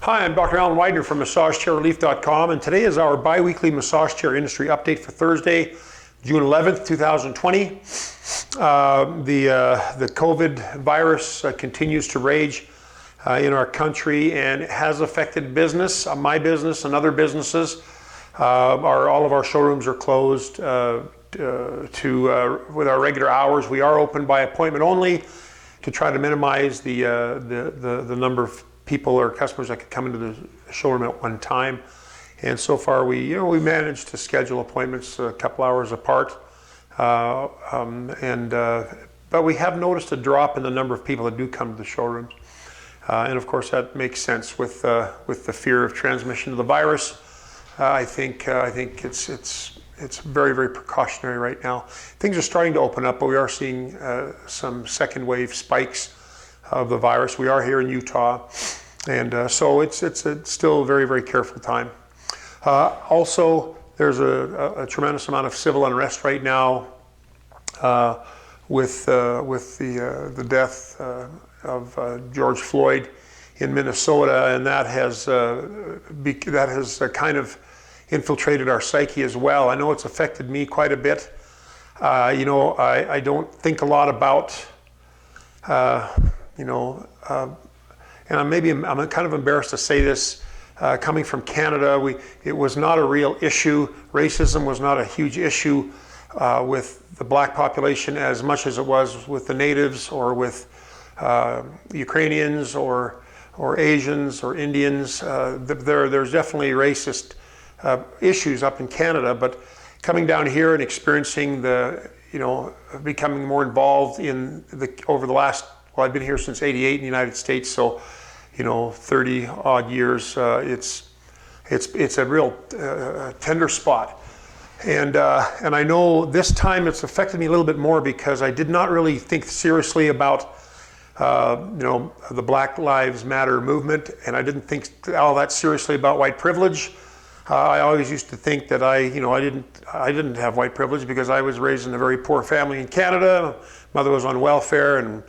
Hi, I'm Dr. Alan Widener from MassageChairRelief.com, and today is our bi-weekly massage chair industry update for Thursday, June 11th, 2020. The COVID virus continues to rage in our country, and it has affected business, my business and other businesses. All of our showrooms are closed with our regular hours. We are open by appointment only to try to minimize the number of people or customers that could come into the showroom at one time. And so far we managed to schedule appointments a couple hours apart. But we have noticed a drop in the number of people that do come to the showrooms. And of course that makes sense with the fear of transmission of the virus. I think it's very, very precautionary right now. Things are starting to open up, but we are seeing some second wave spikes of the virus. We are here in Utah, and so it's still a very, very careful time. Also, there's a tremendous amount of civil unrest right now with the death of George Floyd in Minnesota, and that has kind of infiltrated our psyche as well. I know it's affected me quite a bit. I don't think a lot about, and I'm kind of embarrassed to say this, coming from Canada, it was not a real issue. Racism was not a huge issue with the black population as much as it was with the natives or with Ukrainians or Asians or Indians. There's definitely racist issues up in Canada, but coming down here and experiencing becoming more involved over the last, I've been here since '88 in the United States, so 30 odd years. It's a real tender spot, and I know this time it's affected me a little bit more because I did not really think seriously about the Black Lives Matter movement, and I didn't think all that seriously about white privilege. I always used to think that I didn't have white privilege because I was raised in a very poor family in Canada. Mother was on welfare and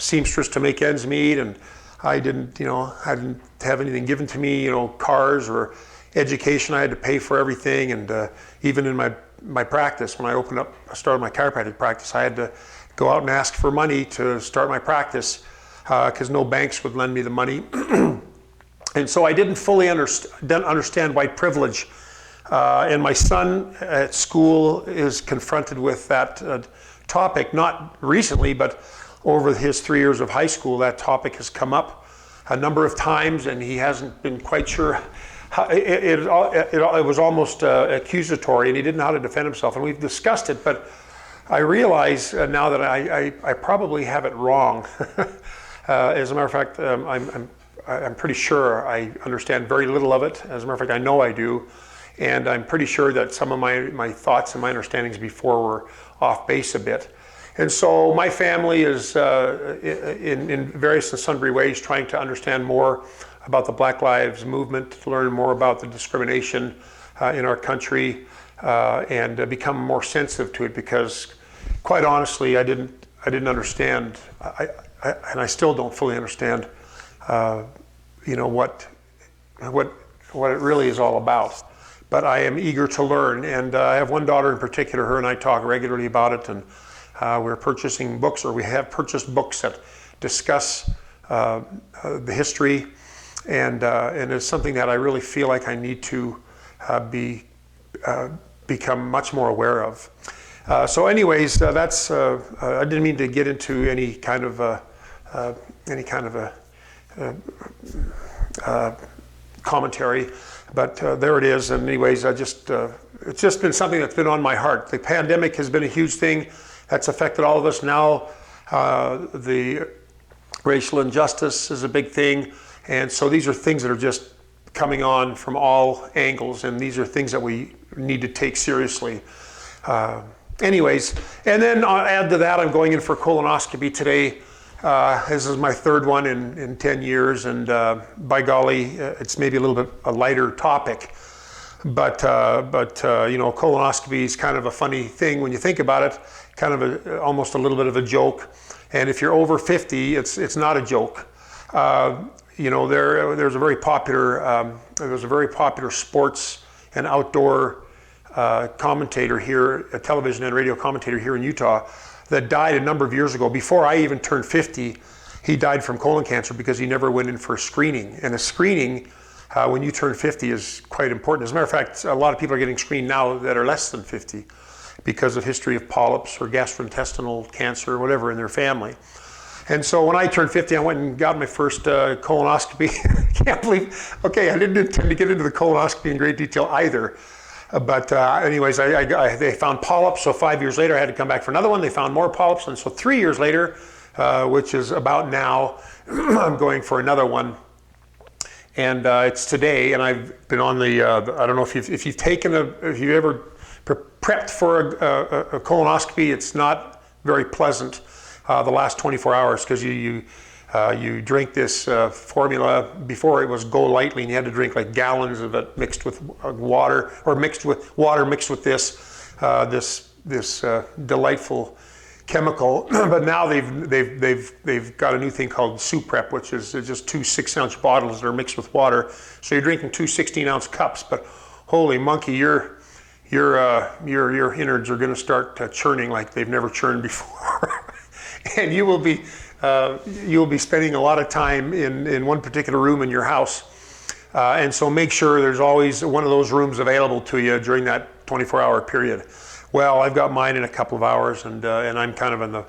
seamstress to make ends meet, and I didn't have anything given to me, cars or education. I had to pay for everything, and even in my practice, when I started my chiropractic practice, I had to go out and ask for money to start my practice because no banks would lend me the money. And so I didn't fully understand white privilege. And my son at school is confronted with that topic, not recently, but over his 3 years of high school, that topic has come up a number of times, and he hasn't been quite sure. It was almost accusatory, and he didn't know how to defend himself. And we've discussed it, but I realize now that I probably have it wrong. As a matter of fact, I'm pretty sure I understand very little of it. As a matter of fact, I know I do. And I'm pretty sure that some of my thoughts and my understandings before were off base a bit. And so my family is in various and sundry ways trying to understand more about the Black Lives Movement, to learn more about the discrimination in our country, and become more sensitive to it, because quite honestly, I didn't understand, and I still don't fully understand what it really is all about. But I am eager to learn, and I have one daughter in particular. Her and I talk regularly about it, and we're purchasing books, or we have purchased books that discuss the history, and it's something that I really feel like I need to become much more aware of. So anyways, that's I didn't mean to get into any kind of commentary, but there it is. And anyways, it's just been something that's been on my heart. The pandemic has been a huge thing that's affected all of us. Now the racial injustice is a big thing, and so these are things that are just coming on from all angles, and these are things that we need to take seriously. Anyways, and then I'll add to that, I'm going in for colonoscopy today. This is my third one in 10 years, and by golly, it's maybe a little bit a lighter topic. But colonoscopy is kind of a funny thing when you think about it, kind of almost a little bit of a joke. And if you're over 50, it's not a joke. you know, there's a very popular sports and outdoor commentator here, a television and radio commentator here in Utah, that died a number of years ago. Before I even turned 50, he died from colon cancer because he never went in for a screening. And a screening, when you turn 50, is quite important. As a matter of fact, a lot of people are getting screened now that are less than 50 because of history of polyps or gastrointestinal cancer or whatever in their family. And so when I turned 50, I went and got my first colonoscopy. I can't believe, okay, I didn't intend to get into the colonoscopy in great detail either. But anyways, they found polyps, so 5 years later I had to come back for another one. They found more polyps, and so 3 years later, which is about now, I'm going for another one. And it's today, and I've been on the, I don't know if you've ever prepped for a colonoscopy. It's not very pleasant the last 24 hours because you drink this formula. Before it was Go Lightly, and you had to drink like gallons of it mixed with water, or mixed with this delightful chemical. But now they've got a new thing called Suprep, which is just 2 6-ounce bottles that are mixed with water. So you're drinking 2 16-ounce cups. But holy monkey, your innards are going to start churning like they've never churned before, and you will be spending a lot of time in one particular room in your house. And so make sure there's always one of those rooms available to you during that 24-hour period. Well, I've got mine in a couple of hours, and I'm kind of in the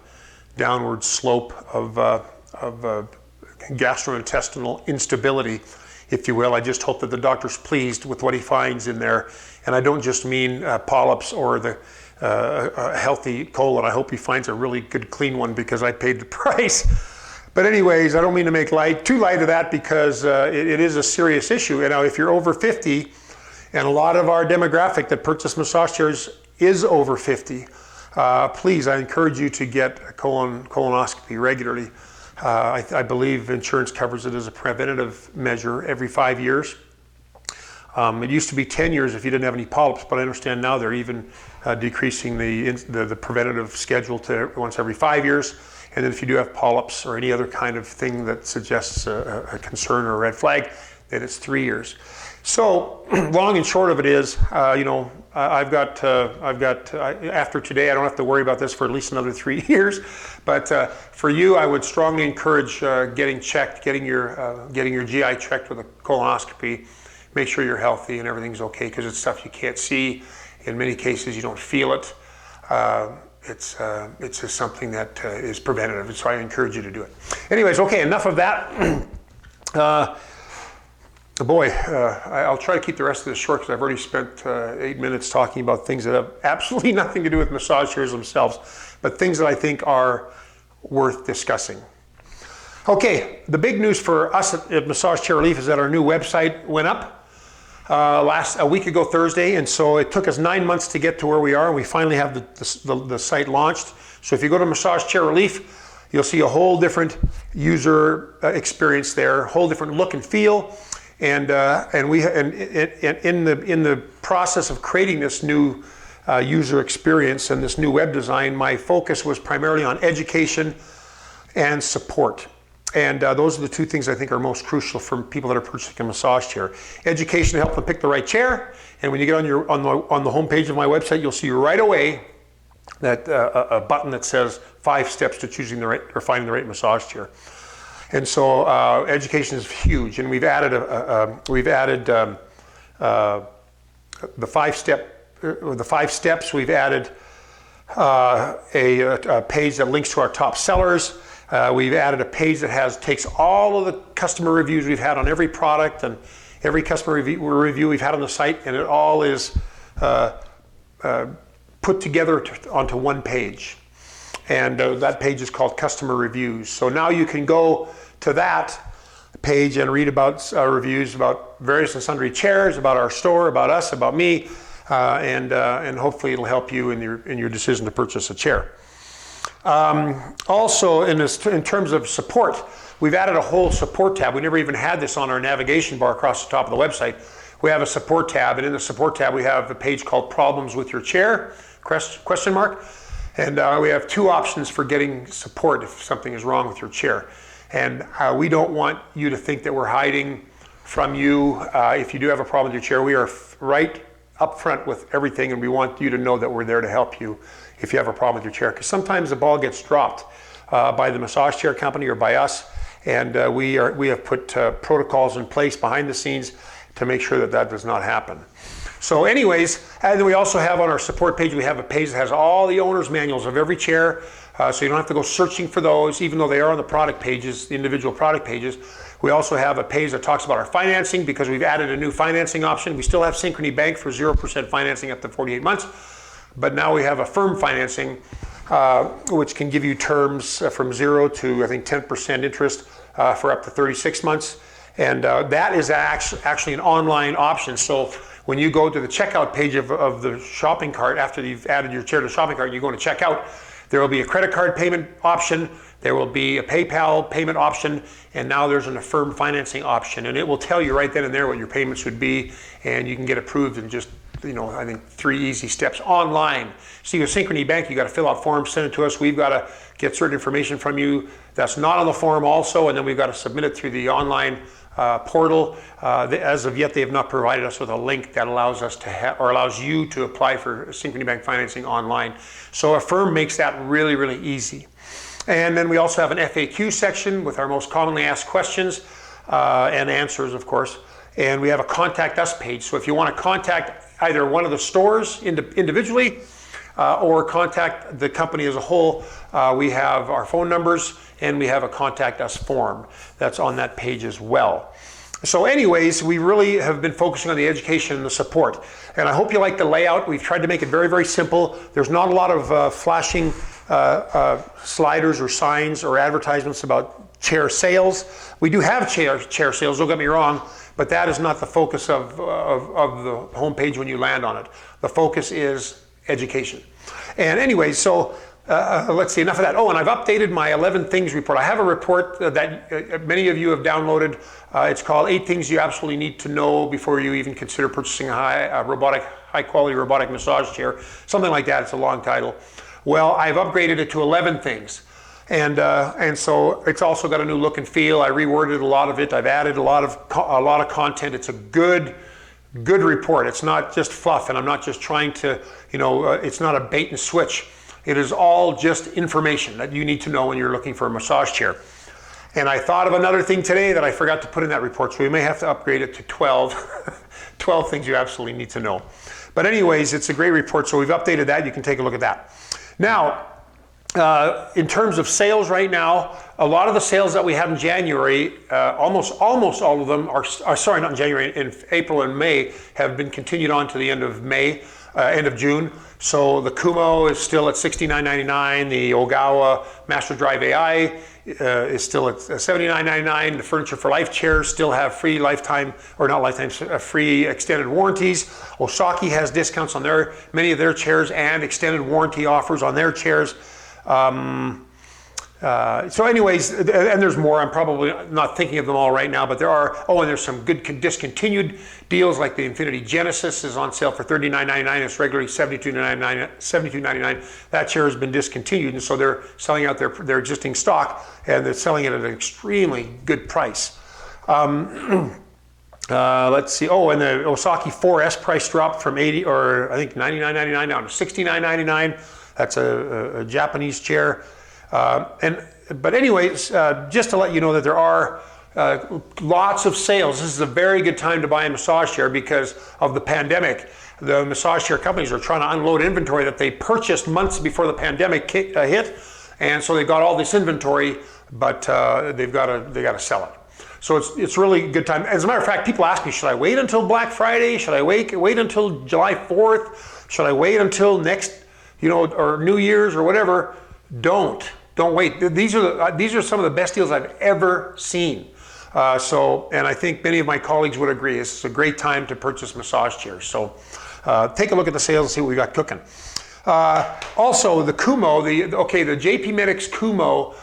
downward slope of gastrointestinal instability, if you will. I just hope that the doctor's pleased with what he finds in there. And I don't just mean polyps or the healthy colon. I hope he finds a really good clean one because I paid the price. But anyways, I don't mean to make too light of that because it is a serious issue. And now if you're over 50, and a lot of our demographic that purchase massage chairs is over 50, please, I encourage you to get a colonoscopy regularly. I believe insurance covers it as a preventative measure every 5 years. It used to be 10 years if you didn't have any polyps, but I understand now they're even decreasing the preventative schedule to once every 5 years. And then if you do have polyps or any other kind of thing that suggests a concern or a red flag, then it's 3 years. So long and short of it is, I've got after today, I don't have to worry about this for at least another 3 years. But for you, I would strongly encourage getting your GI checked with a colonoscopy. Make sure you're healthy and everything's okay, because it's stuff you can't see. In many cases, you don't feel it. It's just something that is preventative, and so I encourage you to do it. Anyways, okay, enough of that. I'll try to keep the rest of this short because I've already spent 8 minutes talking about things that have absolutely nothing to do with massage chairs themselves, but things that I think are worth discussing. Okay, the big news for us at Massage Chair Relief is that our new website went up a week ago Thursday, and so it took us 9 months to get to where we are, and we finally have the site launched. So if you go to Massage Chair Relief, you'll see a whole different user experience there, a whole different look and feel. And in the process of creating this new user experience and this new web design, my focus was primarily on education and support. And those are the two things I think are most crucial for people that are purchasing a massage chair. Education to help them pick the right chair. And when you get on the home page of my website, you'll see right away that a button that says 5 steps to choosing the right or finding the right massage chair. And so education is huge, and we've added the 5 steps. We've added a page that links to our top sellers. We've added a page that takes all of the customer reviews we've had on every product and every customer review we've had on the site, and it all is put together onto one page. And that page is called Customer Reviews. So now you can go to that page and read about reviews about various and sundry chairs, about our store, about us, about me, and hopefully it'll help you in your decision to purchase a chair. Also, in terms of support, we've added a whole support tab. We never even had this on our navigation bar across the top of the website. We have a support tab, and in the support tab we have a page called Problems with Your Chair, ? And we have 2 options for getting support if something is wrong with your chair. And we don't want you to think that we're hiding from you. If you do have a problem with your chair, we are right up front with everything, and we want you to know that we're there to help you if you have a problem with your chair. Because sometimes the ball gets dropped by the massage chair company or by us, and we have put protocols in place behind the scenes to make sure that that does not happen. So anyways, and then we also have on our support page, we have a page that has all the owner's manuals of every chair, so you don't have to go searching for those, even though they are on the product pages, the individual product pages. We also have a page that talks about our financing, because we've added a new financing option. We still have Synchrony Bank for 0% financing up to 48 months, but now we have a firm financing, which can give you terms from 0 to, I think, 10% interest for up to 36 months. And that is actually an online option. So when you go to the checkout page of the shopping cart, after you've added your chair to the shopping cart, you go to checkout, there will be a credit card payment option, there will be a PayPal payment option, and now there's an Affirm financing option. And it will tell you right then and there what your payments would be, and you can get approved in just, I think 3 easy steps online. See, with Synchrony Bank, you got to fill out forms, send it to us. We've got to get certain information from you that's not on the form also, and then we've got to submit it through the online portal. As of yet, they have not provided us with a link that allows us to or allows you to apply for Synchrony Bank financing online. So Affirm makes that really, really easy. And then we also have an FAQ section with our most commonly asked questions and answers, of course. And we have a contact us page. So if you want to contact either one of the stores individually or contact the company as a whole, we have our phone numbers, and we have a contact us form that's on that page as well. So anyways, we really have been focusing on the education and the support. And I hope you like the layout. We've tried to make it very, very simple. There's not a lot of flashing sliders or signs or advertisements about chair sales. We do have chair sales, don't get me wrong, but that is not the focus of the homepage when you land on it. The focus is education. And anyway, so let's see, enough of that. Oh, and I've updated my 11 Things report. I have a report that many of you have downloaded. It's called 8 Things You Absolutely Need to Know Before You Even Consider Purchasing a high-quality robotic massage chair. Something like that. It's a long title. Well, I've upgraded it to 11 things. And so it's also got a new look and feel. I reworded a lot of it. I've added a lot of content. It's a good report. It's not just fluff, and I'm not just trying to, it's not a bait and switch. It is all just information that you need to know when you're looking for a massage chair. And I thought of another thing today that I forgot to put in that report, so we may have to upgrade it to 12, 12 things you absolutely need to know. But anyways, it's a great report, so we've updated that. You can take a look at that. Now, in terms of sales right now, a lot of the sales that we have in January, almost all of them are sorry, not in January, in April and May, have been continued on to the end of May, end of June. So the Kumo is still at $69.99. The Ogawa Master Drive AI is still at $79.99. The Furniture for Life chairs still have free free extended warranties. Osaki has discounts on many of their chairs and extended warranty offers on their chairs. So anyways, and there's more. I'm probably not thinking of them all right now, but there are. Oh, and there's some good discontinued deals, like the Infinity Genesis is on sale for $39.99. It's regularly $72.99. That chair has been discontinued, and so they're selling out their existing stock, and they're selling it at an extremely good price. Let's see. Oh, and the Osaki 4S price dropped from $99.99 down to $69.99. That's a Japanese chair. But anyways, just to let you know that there are lots of sales. This is a very good time to buy a massage chair because of the pandemic. The massage chair companies are trying to unload inventory that they purchased months before the pandemic hit, and so they've got all this inventory, but they got to sell it. So it's really a good time. As a matter of fact, people ask me, should I wait until Black Friday? Should I wait until July 4th? Should I wait until next, or New Year's or whatever? Don't wait. These are some of the best deals I've ever seen. And I think many of my colleagues would agree. This is a great time to purchase massage chairs. So take a look at the sales and see what we got cooking. Also, the Kumo, the JP Medics Kumo,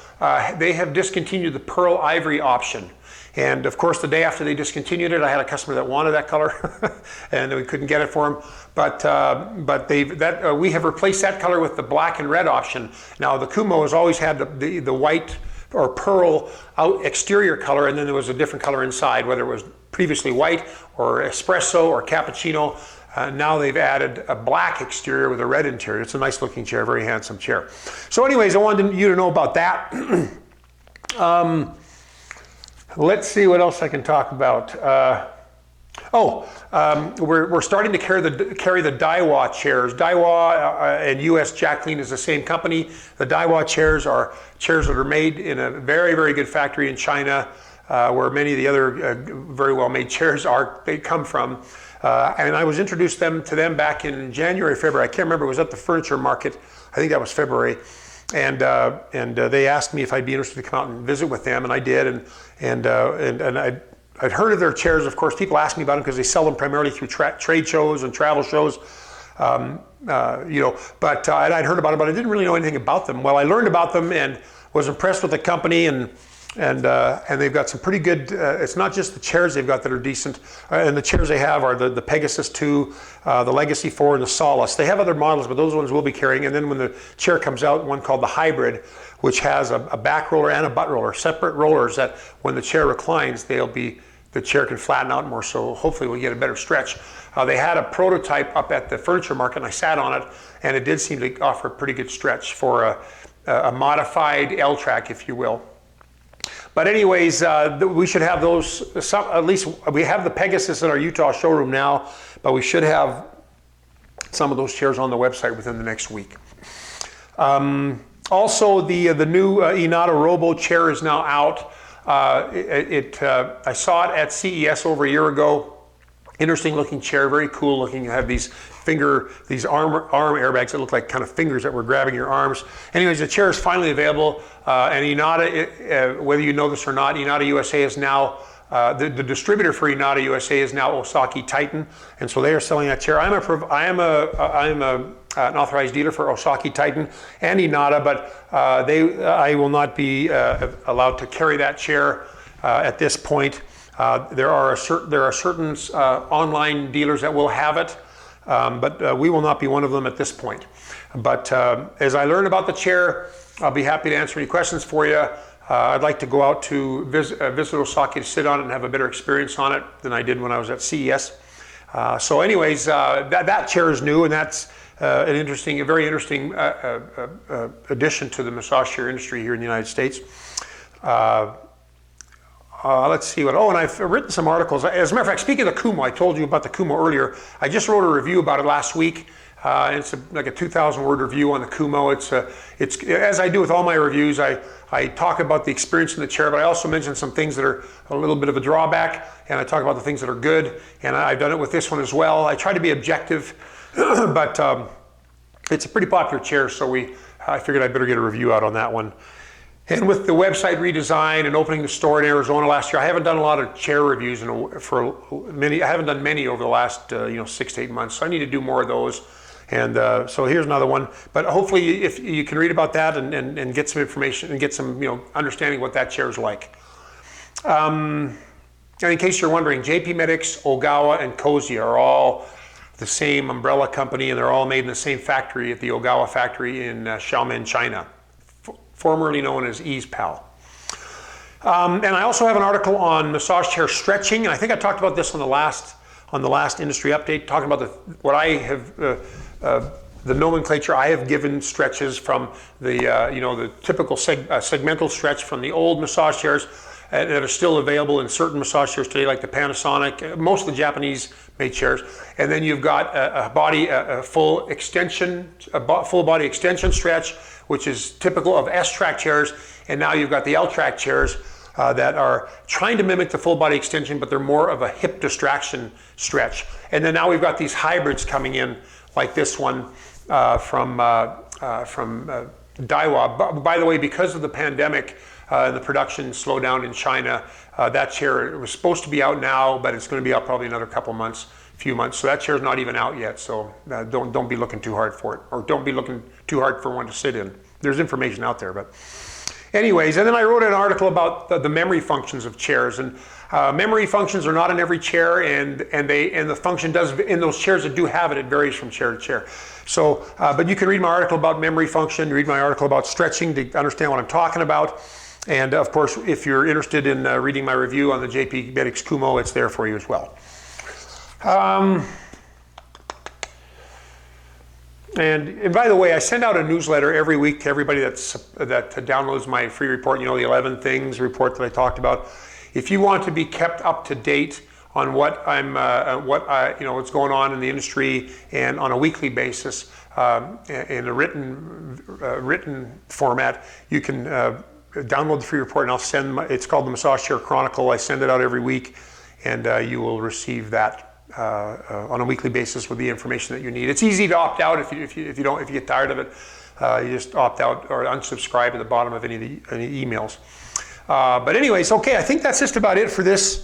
they have discontinued the pearl ivory option. And of course, the day after they discontinued it, I had a customer that wanted that color, and we couldn't get it for him. But we have replaced that color with the black and red option. Now, the Kumo has always had the white or pearl out exterior color, and then there was a different color inside, whether it was previously white or espresso or cappuccino. Now they've added a black exterior with a red interior. It's a nice looking chair, very handsome chair. So anyways, I wanted you to know about that. Let's see what else I can talk about. We're starting to carry the Daiwa chairs. Daiwa and US Jacqueline is the same company. The Daiwa chairs are chairs that are made in a very, very good factory in China, where many of the other very well made chairs they come from. And I was introduced to them back in January, February. I can't remember. It was at the furniture market. I think that was February. And they asked me if I'd be interested to come out and visit with them, and I did. And I'd heard of their chairs. Of course, people ask me about them because they sell them primarily through trade shows and travel shows. But I'd heard about them, but I didn't really know anything about them. Well, I learned about them and was impressed with the company, and they've got some pretty good, it's not just the chairs they've got that are decent, and the chairs they have are the Pegasus 2, the Legacy 4, and the Solace. They have other models, but those ones we'll be carrying. And then when the chair comes out, one called the Hybrid, which has a back roller and a butt roller, separate rollers that when the chair reclines, the chair can flatten out more, so hopefully we'll get a better stretch. They had a prototype up at the furniture market, and I sat on it, and it did seem to offer a pretty good stretch for a modified L-track, if you will. But anyways, we should have those, at least we have the Pegasus in our Utah showroom now, but we should have some of those chairs on the website within the next week. Also, the new Inada Robo chair is now out. I saw it at CES over a year ago. Interesting looking chair, very cool looking. You have these arm airbags that look like kind of fingers that were grabbing your arms. Anyways, the chair is finally available, and Inada, whether you know this or not, Inada USA is now, the distributor for Inada USA is now Osaki Titan, and so they are selling that chair. I'm an authorized dealer for Osaki Titan and Inada, but I will not be allowed to carry that chair at this point. There are certain online dealers that will have it, but we will not be one of them at this point. But as I learn about the chair, I'll be happy to answer any questions for you. I'd like to go out to visit Osaki to sit on it and have a better experience on it than I did when I was at CES. So anyways, that chair is new, and that's a very interesting addition to the massage chair industry here in the United States. Let's see what, and I've written some articles. As a matter of fact, speaking of the Kumo, I told you about the Kumo earlier. I just wrote a review about it last week. It's like a 2,000 word review on the Kumo. It's as I do with all my reviews, I talk about the experience in the chair, but I also mention some things that are a little bit of a drawback, and I talk about the things that are good, and I've done it with this one as well. I try to be objective, but it's a pretty popular chair, so I figured I'd better get a review out on that one. And with the website redesign and opening the store in Arizona last year, I haven't done a lot of chair reviews I haven't done many over the last 6 to 8 months. So I need to do more of those. And so here's another one. But hopefully, if you can read about that and get some information and get some understanding what that chair is like. And in case you're wondering, JP Medics, Ogawa, and Cozy are all the same umbrella company, and they're all made in the same factory at the Ogawa factory in Xiamen, China, formerly known as EasePal. And I also have an article on massage chair stretching, and I think I talked about this on the last industry update, talking about what I have, the nomenclature I have given stretches from the typical segmental stretch from the old massage chairs that are still available in certain massage chairs today, like the Panasonic, most of the Japanese made chairs. And then you've got a full body extension stretch, which is typical of S-track chairs. And now you've got the L-track chairs that are trying to mimic the full body extension, but they're more of a hip distraction stretch. And then now we've got these hybrids coming in, like this one from Daiwa. By the way, because of the pandemic, the production slowed down in China. That chair was supposed to be out now, but it's going to be out probably another few months. So that chair's not even out yet. So don't be looking too hard for it, or don't be looking too hard for one to sit in. There's information out there, but anyways. And then I wrote an article about the memory functions of chairs, and memory functions are not in every chair, and the function does in those chairs that do have it. It varies from chair to chair. So, but you can read my article about memory function. Read my article about stretching to understand what I'm talking about. And of course, if you're interested in reading my review on the JP Medics Kumo, it's there for you as well. And by the way, I send out a newsletter every week to everybody that downloads my free report, the 11 things report that I talked about. If you want to be kept up to date on what's going on in the industry and on a weekly basis in a written format, you can download the free report, and I'll send. It's called the Massage Chair Chronicle. I send it out every week, and you will receive that on a weekly basis with the information that you need. It's easy to opt out if you get tired of it. You just opt out or unsubscribe at the bottom of any emails. But anyways, okay, I think that's just about it for this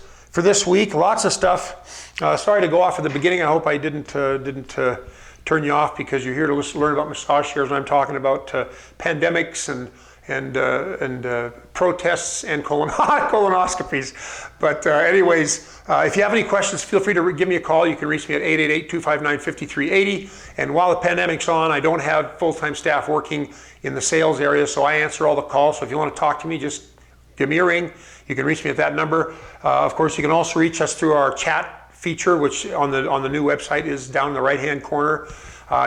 week. Lots of stuff. Sorry to go off at the beginning. I hope I didn't turn you off, because you're here to learn about massage chairs when I'm talking about pandemics and protests and colonoscopies. But anyways, if you have any questions, feel free to give me a call. You can reach me at 888-259-5380. And while the pandemic's on, I don't have full-time staff working in the sales area, so I answer all the calls. So if you want to talk to me, just give me a ring. You can reach me at that number. Of course, you can also reach us through our chat feature, which on the new website is down in the right-hand corner.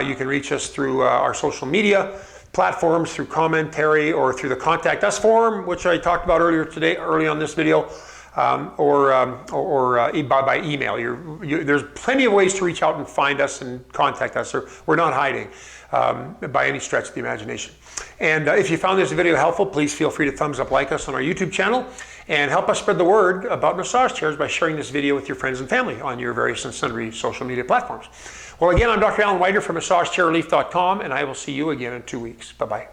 You can reach us through our social media platforms, through commentary, or through the Contact Us form, which I talked about early on this video, or by email. There's plenty of ways to reach out and find us and contact us. We're not hiding by any stretch of the imagination. And if you found this video helpful, please feel free to thumbs up, like us on our YouTube channel, and help us spread the word about massage chairs by sharing this video with your friends and family on your various and sundry social media platforms. Well, again, I'm Dr. Alan Wider from MassageChairRelief.com, and I will see you again in 2 weeks. Bye-bye.